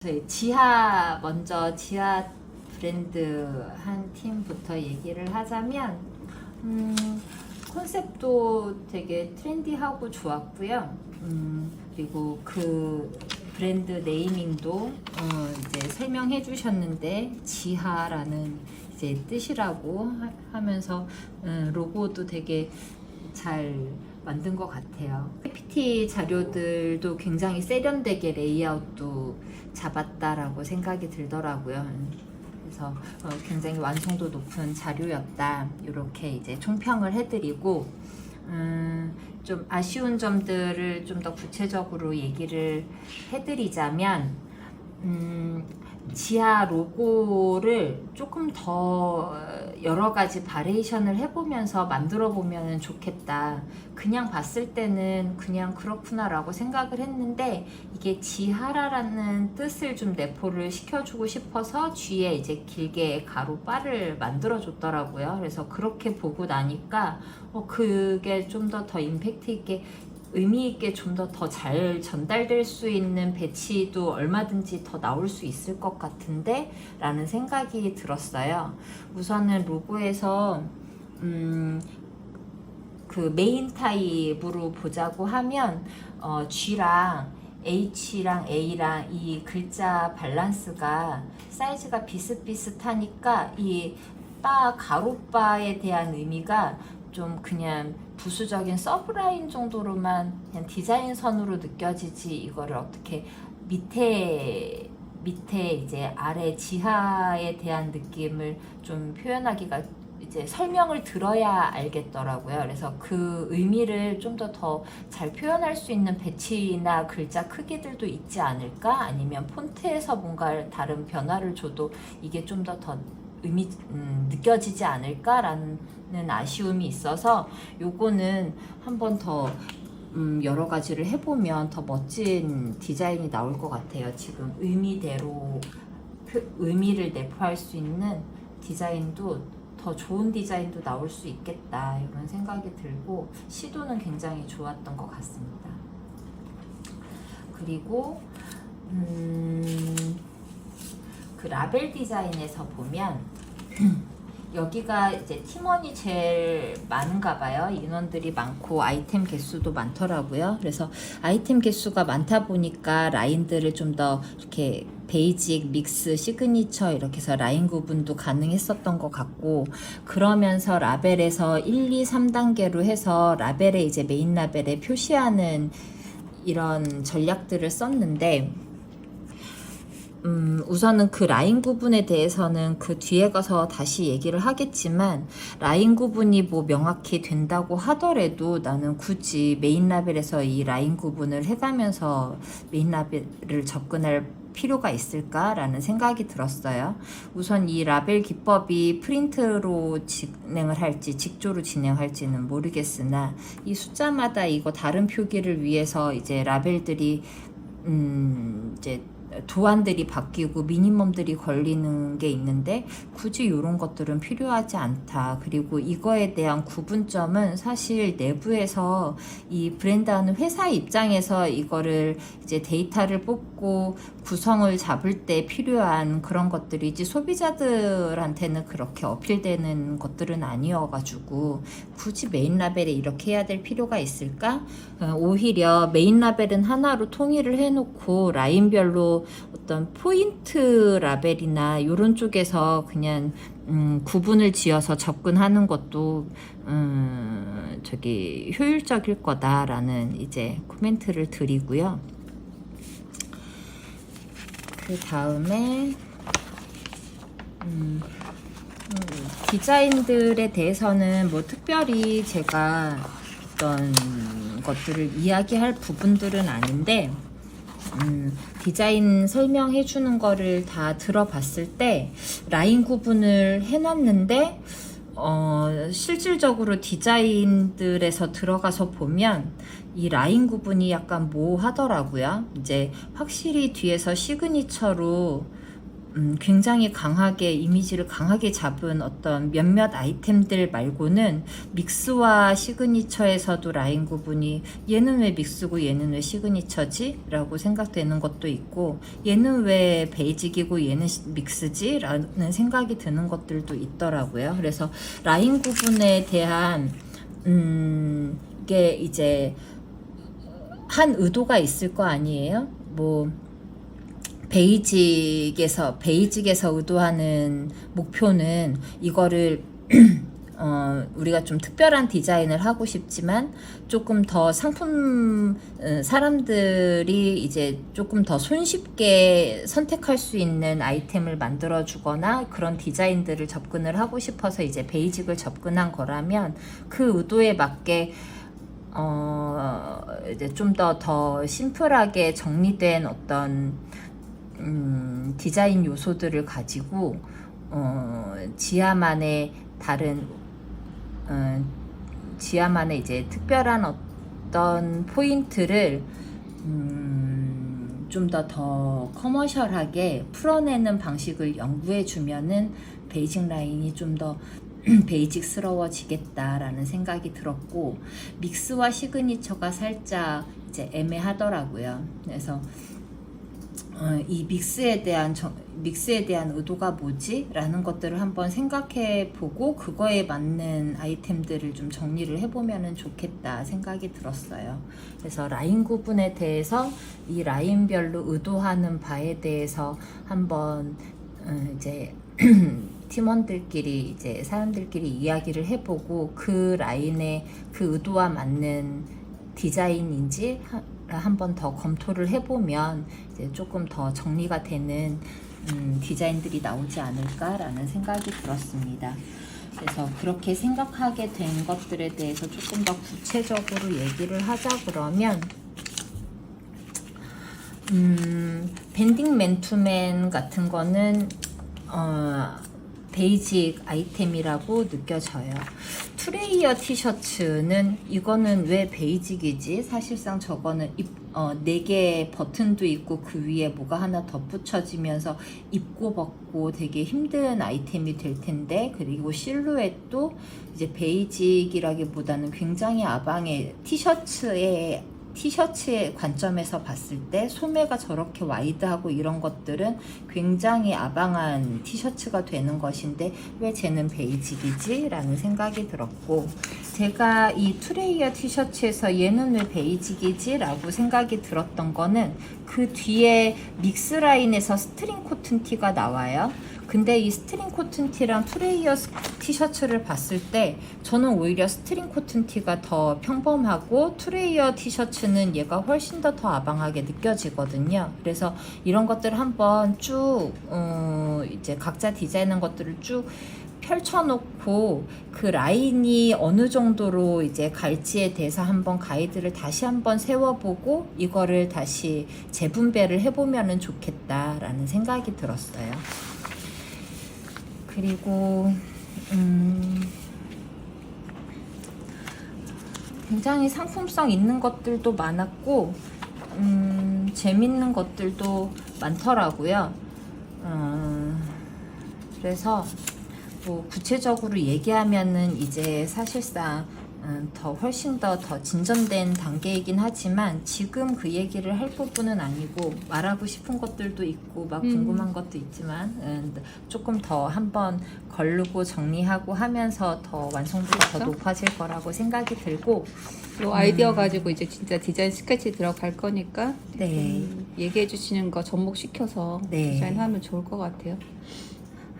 저희 먼저 지하 브랜드 한 팀부터 얘기를 하자면, 컨셉도 되게 트렌디하고 좋았고요. 그리고 그 브랜드 네이밍도 이제 설명해 주셨는데, 지하라는 이제 뜻이라고 하면서 로고도 되게 잘 만든 것 같아요. PPT 자료들도 굉장히 세련되게 레이아웃도 잡았다라고 생각이 들더라고요. 그래서 굉장히 완성도 높은 자료였다. 이렇게 이제 총평을 해드리고, 좀 아쉬운 점들을 좀 더 구체적으로 얘기를 해드리자면, 지하 로고를 조금 더 여러 가지 바리에이션을 해보면서 만들어 보면 좋겠다. 그냥 봤을 때는 그냥 그렇구나라고 생각을 했는데, 이게 지하라는 뜻을 좀 내포를 시켜주고 싶어서 뒤에 이제 길게 가로 바를 만들어 줬더라고요. 그래서 그렇게 보고 나니까 그게 좀 더 임팩트 있게, 의미 있게 좀 더 잘 전달될 수 있는 배치도 얼마든지 더 나올 수 있을 것 같은데 라는 생각이 들었어요. 우선은 로고에서 그 메인 타입으로 보자고 하면 G랑 H랑 A랑 이 글자 밸런스가 사이즈가 비슷비슷하니까 이 가로바에 대한 의미가 좀 그냥 부수적인 서브라인 정도로만 그냥 디자인 선으로 느껴지지, 이거를 어떻게 밑에 이제 아래 지하에 대한 느낌을 좀 표현하기가 이제 설명을 들어야 알겠더라고요. 그래서 그 의미를 좀 더 잘 표현할 수 있는 배치나 글자 크기들도 있지 않을까? 아니면 폰트에서 뭔가 다른 변화를 줘도 이게 좀 더 의미 느껴지지 않을까라는 아쉬움이 있어서, 요거는 한번 더 여러 가지를 해보면 더 멋진 디자인이 나올 것 같아요. 지금 의미대로 의미를 내포할 수 있는 디자인도, 더 좋은 디자인도 나올 수 있겠다, 이런 생각이 들고 시도는 굉장히 좋았던 것 같습니다. 그리고 그 라벨 디자인에서 보면 여기가 이제 팀원이 제일 많은가 봐요. 인원들이 많고 아이템 개수도 많더라고요. 그래서 아이템 개수가 많다 보니까 라인들을 좀 더 이렇게 베이직, 믹스, 시그니처 이렇게 해서 라인 구분도 가능했었던 것 같고, 그러면서 라벨에서 1, 2, 3단계로 해서 라벨에 이제 메인 라벨에 표시하는 이런 전략들을 썼는데, 우선은 그 라인 구분에 대해서는 그 뒤에 가서 다시 얘기를 하겠지만, 라인 구분이 뭐 명확히 된다고 하더라도 나는 굳이 메인 라벨에서 이 라인 구분을 해가면서 메인 라벨을 접근할 필요가 있을까라는 생각이 들었어요. 우선 이 라벨 기법이 프린트로 진행을 할지 직조로 진행할지는 모르겠으나, 이 숫자마다 이거 다른 표기를 위해서 이제 라벨들이 이제 도안들이 바뀌고 미니멈들이 걸리는 게 있는데, 굳이 이런 것들은 필요하지 않다. 그리고 이거에 대한 구분점은 사실 내부에서 이 브랜드하는 회사 입장에서 이거를 이제 데이터를 뽑고 구성을 잡을 때 필요한 그런 것들이지, 소비자들한테는 그렇게 어필되는 것들은 아니어가지고 굳이 메인 라벨에 이렇게 해야 될 필요가 있을까? 오히려 메인 라벨은 하나로 통일을 해놓고 라인별로 어떤 포인트 라벨이나 이런 쪽에서 그냥 구분을 지어서 접근하는 것도 효율적일 거다라는 이제 코멘트를 드리고요. 그 다음에 디자인들에 대해서는 뭐 특별히 제가 어떤 것들을 이야기할 부분들은 아닌데, 디자인 설명해 주는 거를 다 들어봤을 때 라인 구분을 해놨는데, 실질적으로 디자인들에서 들어가서 보면 이 라인 구분이 약간 모호하더라고요. 이제 확실히 뒤에서 시그니처로 굉장히 강하게 이미지를 강하게 잡은 어떤 몇몇 아이템들 말고는 믹스와 시그니처에서도 라인 구분이 얘는 왜 믹스고 얘는 왜 시그니처지? 라고 생각되는 것도 있고 얘는 왜 베이직이고 얘는 믹스지? 라는 생각이 드는 것들도 있더라고요. 그래서 라인 구분에 대한 이게 이제 한 의도가 있을 거 아니에요? 뭐 베이직에서 의도하는 목표는 이거를 우리가 좀 특별한 디자인을 하고 싶지만 조금 더 사람들이 이제 조금 더 손쉽게 선택할 수 있는 아이템을 만들어 주거나 그런 디자인들을 접근을 하고 싶어서 이제 베이직을 접근한 거라면 그 의도에 맞게 이제 좀 더 심플하게 정리된 어떤 디자인 요소들을 가지고 지하만의 이제 특별한 어떤 포인트를 좀 더 커머셜하게 풀어내는 방식을 연구해 주면은 베이직 라인이 좀 더 베이직스러워지겠다라는 생각이 들었고 믹스와 시그니처가 살짝 이제 애매하더라고요. 그래서 이 믹스에 대한 의도가 뭐지? 라는 것들을 한번 생각해 보고 그거에 맞는 아이템들을 좀 정리를 해보면 좋겠다 생각이 들었어요. 그래서 라인 구분에 대해서 이 라인별로 의도하는 바에 대해서 한번 이제 팀원들끼리 이제 사람들끼리 이야기를 해보고 그 라인의 그 의도와 맞는 디자인인지 한번 더 검토를 해보면 이제 조금 더 정리가 되는 디자인들이 나오지 않을까라는 생각이 들었습니다. 그래서 그렇게 생각하게 된 것들에 대해서 조금 더 구체적으로 얘기를 하자 그러면 밴딩 맨투맨 같은 거는 베이직 아이템이라고 느껴져요. 투레이어 티셔츠는 이거는 왜 베이직이지? 사실상 저거는 4개 버튼도 있고 그 위에 뭐가 하나 덧붙여지면서 입고 벗고 되게 힘든 아이템이 될 텐데 그리고 실루엣도 이제 베이직이라기보다는 굉장히 아방의 티셔츠의 관점에서 봤을 때 소매가 저렇게 와이드하고 이런 것들은 굉장히 아방한 티셔츠가 되는 것인데 왜 쟤는 베이직이지? 라는 생각이 들었고 제가 이 투레이어 티셔츠에서 얘는 왜 베이직이지? 라고 생각이 들었던 거는 그 뒤에 믹스 라인에서 스트링 코튼 티가 나와요. 근데 이 스트링 코튼 티랑 투레이어 티셔츠를 봤을 때 저는 오히려 스트링 코튼 티가 더 평범하고 투레이어 티셔츠는 얘가 훨씬 더 아방하게 느껴지거든요. 그래서 이런 것들을 한번 쭉 이제 각자 디자인한 것들을 쭉 펼쳐놓고 그 라인이 어느 정도로 이제 갈지에 대해서 한번 가이드를 다시 한번 세워보고 이거를 다시 재분배를 해보면 좋겠다라는 생각이 들었어요. 그리고 굉장히 상품성 있는 것들도 많았고 재밌는 것들도 많더라고요. 그래서 뭐 구체적으로 얘기하면은 이제 사실상 더 훨씬 더 진전된 단계이긴 하지만 지금 그 얘기를 할 부분은 아니고 말하고 싶은 것들도 있고 막 궁금한 것도 있지만 조금 더 한번 걸르고 정리하고 하면서 더 완성도가 그렇죠? 더 높아질 거라고 생각이 들고 이 아이디어 가지고 이제 진짜 디자인 스케치 들어갈 거니까 네. 얘기해 주시는 거 접목시켜서 네. 디자인하면 좋을 것 같아요.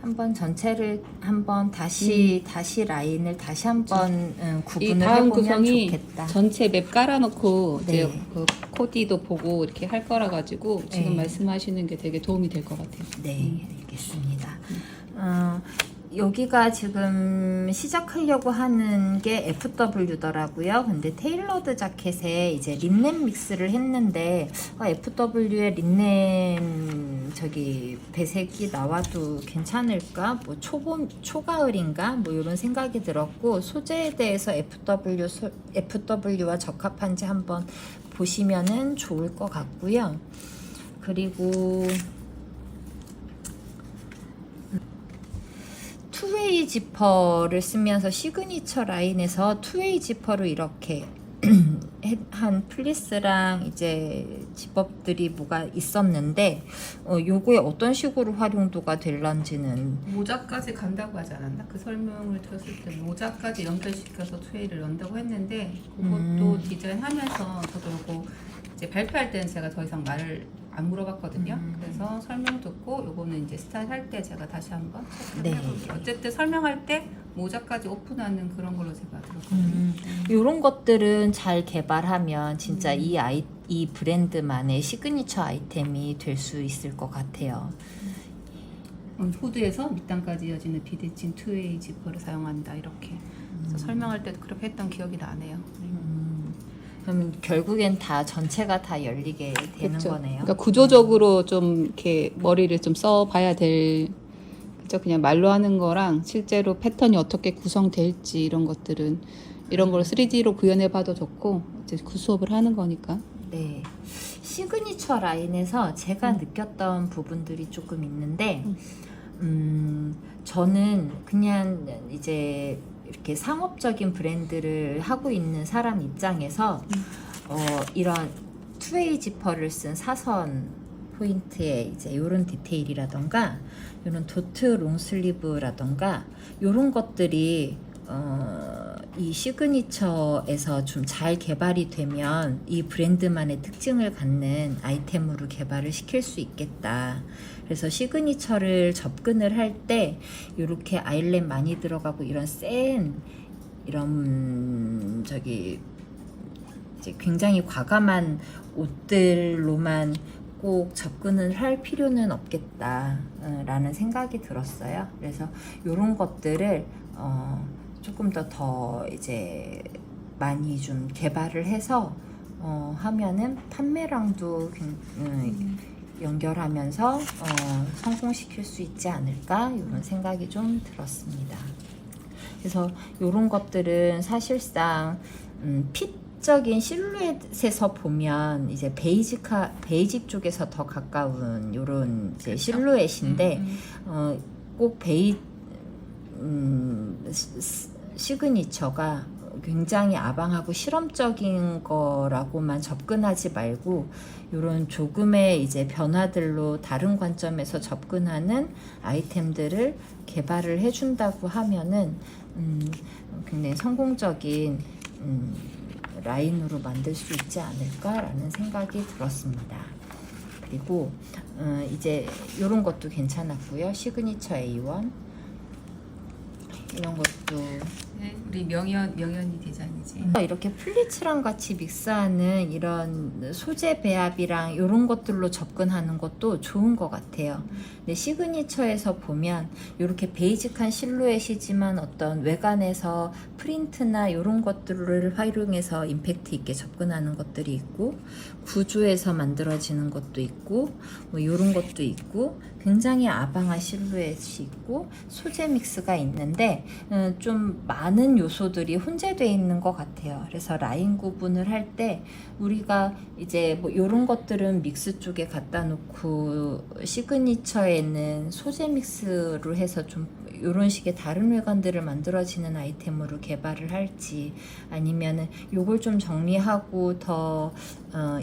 한번 전체를 한번 다시 라인을 다시 한번 이 구분을 다음 해보면 구성이 좋겠다. 전체 맵 깔아놓고 네. 이제 그 코디도 보고 이렇게 할 거라 가지고 지금 네. 말씀하시는 게 되게 도움이 될 것 같아요. 네, 알겠습니다. 여기가 지금 시작하려고 하는 게 FW더라고요. 근데 테일러드 자켓에 이제 린넨 믹스를 했는데 FW의 린넨 저기 배색이 나와도 괜찮을까? 뭐 초가을인가? 뭐 이런 생각이 들었고 소재에 대해서 FW와 적합한지 한번 보시면은 좋을 것 같고요. 그리고 지퍼를 쓰면서 시그니처 라인에서 투웨이 지퍼로 이렇게 한 플리스랑 이제 지퍼들이 뭐가 있었는데 요거에 어떤 식으로 활용도가 될런지는 모자까지 간다고 하지 않았나? 그 설명을 들었을 때 모자까지 연결시켜서 트웨이를 넣는다고 했는데 그것도 디자인하면서 저도 요거 이제 발표할 때는 제가 더 이상 말을 안 물어봤거든요. 그래서 설명 듣고 요거는 이제 스타일 할 때 제가 다시 한번 체크를 해볼게요. 어쨌든 설명할 때 모자까지 오픈하는 그런 걸로 제가 들었거든요. 이런 것들은 잘 개발하면 진짜 이 브랜드만의 시그니처 아이템이 될 수 있을 것 같아요. 후드에서 밑단까지 이어지는 비대칭 투웨이 지퍼를 사용한다 이렇게 그래서 설명할 때도 그렇게 했던 기억이 나네요. 그럼 결국엔 다 전체가 다 열리게 되는 그렇죠. 거네요. 그러니까 구조적으로 좀 이렇게 머리를 좀 써봐야 될, 그죠? 그냥 말로 하는 거랑 실제로 패턴이 어떻게 구성될지 이런 것들은 이런 걸 3D로 구현해봐도 좋고 이제 수업을 하는 거니까. 네. 시그니처 라인에서 제가 느꼈던 부분들이 조금 있는데, 저는 그냥 이제 이렇게 상업적인 브랜드를 하고 있는 사람 입장에서 이런 투웨이 지퍼를 쓴 사선 포인트에 이제 이런 디테일이라던가 이런 도트 롱슬리브라던가 이런 것들이 이 시그니처에서 좀 잘 개발이 되면 이 브랜드만의 특징을 갖는 아이템으로 개발을 시킬 수 있겠다. 그래서 시그니처를 접근을 할 때 이렇게 아일렛 많이 들어가고 이런 센 이런 저기 이제 굉장히 과감한 옷들로만 꼭 접근을 할 필요는 없겠다라는 생각이 들었어요. 그래서 이런 것들을 조금 더 이제 많이 좀 개발을 해서 하면은 판매량도 연결하면서 성공시킬 수 있지 않을까 이런 생각이 좀 들었습니다. 그래서 이런 것들은 사실상 핏적인 실루엣에서 보면 이제 베이직 쪽에서 더 가까운 이런 이제 실루엣인데 꼭 시그니처가 굉장히 아방하고 실험적인 거라고만 접근하지 말고 이런 조금의 이제 변화들로 다른 관점에서 접근하는 아이템들을 개발을 해준다고 하면은 굉장히 성공적인 라인으로 만들 수 있지 않을까라는 생각이 들었습니다. 그리고 이제 이런 것도 괜찮았고요. 시그니처 A1 이런 것도 네, 우리 명현이 디자인이지. 이렇게 플리츠랑 같이 믹스하는 이런 소재 배합이랑 이런 것들로 접근하는 것도 좋은 것 같아요. 근데 시그니처에서 보면 이렇게 베이직한 실루엣이지만 어떤 외관에서 프린트나 이런 것들을 활용해서 임팩트 있게 접근하는 것들이 있고 구조에서 만들어지는 것도 있고 뭐 이런 것도 있고 굉장히 아방한 실루엣이 있고 소재 믹스가 있는데 좀 많은 요소들이 혼재되어 있는 것 같아요. 그래서 라인 구분을 할 때 우리가 이제 뭐 이런 것들은 믹스 쪽에 갖다 놓고 시그니처에는 소재 믹스로 해서 좀 이런 식의 다른 외관들을 만들어지는 아이템으로 개발을 할지 아니면은 요걸 좀 정리하고 더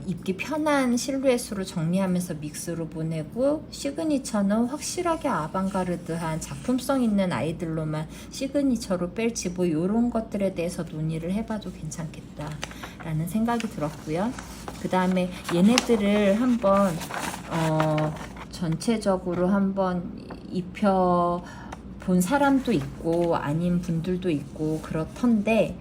입기 편한 실루엣으로 정리하면서 믹스로 보내고 시그니처는 확실하게 아방가르드한 작품성 있는 아이들로만 시그니처로 뺄지 뭐 이런 것들에 대해서 논의를 해봐도 괜찮겠다라는 생각이 들었고요. 그 다음에 얘네들을 한번 전체적으로 한번 입혀 본 사람도 있고 아닌 분들도 있고 그렇던데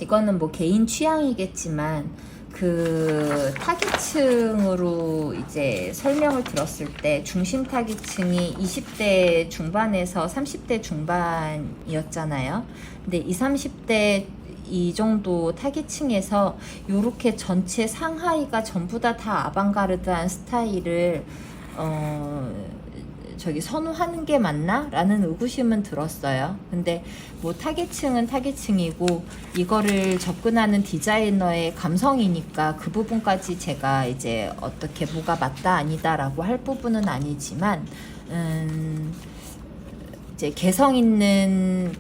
이거는 뭐 개인 취향이겠지만 그 타깃층으로 이제 설명을 들었을 때 중심 타깃층이 20대 중반에서 30대 중반이었잖아요. 근데 20, 30대 이 정도 타깃층에서 요렇게 전체 상하이가 전부 다 아방가르드한 스타일을 선호하는 게 맞나? 라는 의구심은 들었어요. 근데 뭐 타겟층은 타겟층이고 이거를 접근하는 디자이너의 감성이니까 그 부분까지 제가 이제 어떻게 뭐가 맞다 아니다 라고 할 부분은 아니지만 이제 개성 있는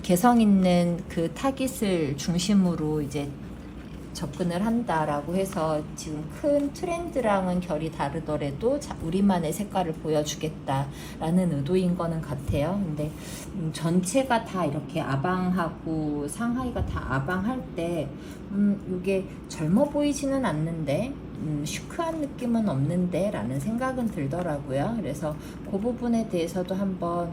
그 타깃을 중심으로 이제 접근을 한다라고 해서 지금 큰 트렌드랑은 결이 다르더라도 우리만의 색깔을 보여주겠다라는 의도인 거는 같아요. 근데 전체가 다 이렇게 아방하고 상하이가 다 아방할 때 이게 젊어 보이지는 않는데 슈크한 느낌은 없는데 라는 생각은 들더라고요. 그래서 그 부분에 대해서도 한번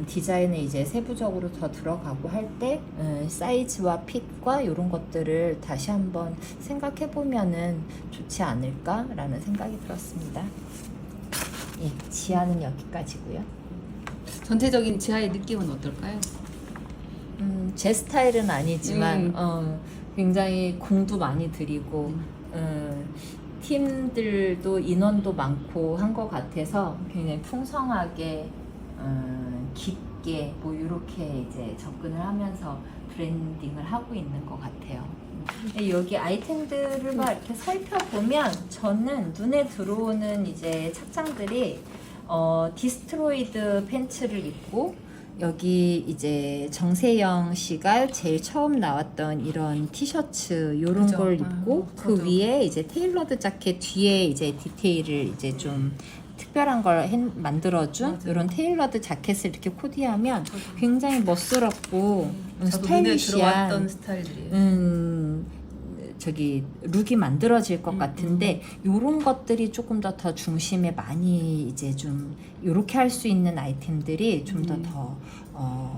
디자인을 이제 세부적으로 더 들어가고 할 때 사이즈와 핏과 이런 것들을 다시 한번 생각해 보면은 좋지 않을까라는 생각이 들었습니다. 예, 지하는 여기까지고요. 전체적인 지하의 느낌은 어떨까요? 제 스타일은 아니지만 굉장히 공도 많이 들이고 팀들도 인원도 많고 한 것 같아서 굉장히 풍성하게 깊게 뭐 이렇게 이제 접근을 하면서 브랜딩을 하고 있는 것 같아요. 여기 아이템들을 막 이렇게 살펴보면 저는 눈에 들어오는 이제 착장들이 디스트로이드 팬츠를 입고 여기 이제 정세영 씨가 제일 처음 나왔던 이런 티셔츠 요런 그죠. 걸 입고 그 저도. 위에 이제 테일러드 자켓 뒤에 이제 디테일을 이제 좀 특별한 걸 만들어준 맞아요. 이런 테일러드 자켓을 이렇게 코디하면 저도. 굉장히 멋스럽고 저도 눈에 스타일리시한 들어왔던 스타일들이에요. 저기 룩이 만들어질 것 같은데 요런 것들이 조금 더 중심에 많이 이제 좀 요렇게 할 수 있는 아이템들이 좀 더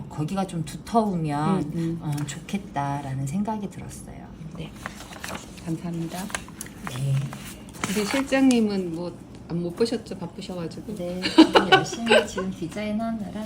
거기가 좀 두터우면 좋겠다라는 생각이 들었어요. 네, 감사합니다. 네. 우리 실장님은 뭐 못 보셨죠? 바쁘셔가지고. 네, 열심히 지금 디자인하느라